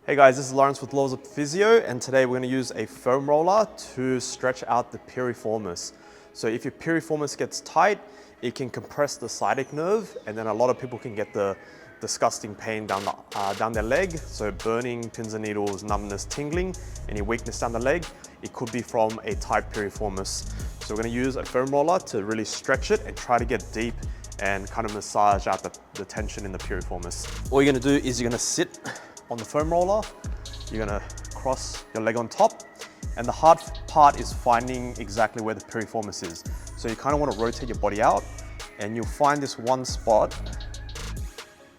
Hey guys, this is Lawrence with Laws of Physio, and today we're going to use a foam roller to stretch out the piriformis. So if your piriformis gets tight, it can compress the sciatic nerve, and then a lot of people can get the disgusting pain down their leg. So burning, pins and needles, numbness, tingling, any weakness down the leg. It could be from a tight piriformis. So we're going to use a foam roller to really stretch it and try to get deep and kind of massage out the tension in the piriformis. All you're going to do is you're going to sit on the foam roller, you're gonna cross your leg on top, and the hard part is finding exactly where the piriformis is. So you kind of want to rotate your body out, and you'll find this one spot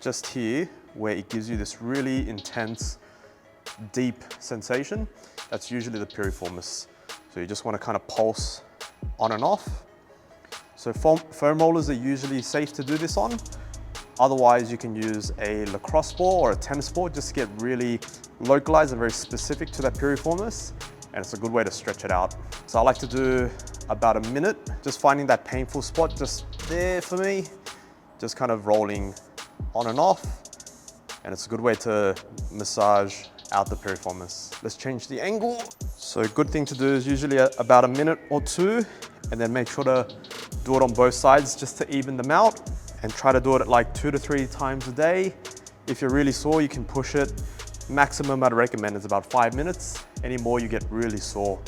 just here where it gives you this really intense, deep sensation. That's usually the piriformis. So you just want to kind of pulse on and off. So foam rollers are usually safe to do this on. Otherwise, you can use a lacrosse ball or a tennis ball just to get really localized and very specific to that piriformis, and it's a good way to stretch it out. So I like to do about a minute, just finding that painful spot just there for me, just kind of rolling on and off, and it's a good way to massage out the piriformis. Let's change the angle. So a good thing to do is usually about a minute or two, and then make sure to do it on both sides just to even them out. And try to do it like 2 to 3 times a day. If you're really sore, you can push it. Maximum I'd recommend is about 5 minutes. Any more, you get really sore.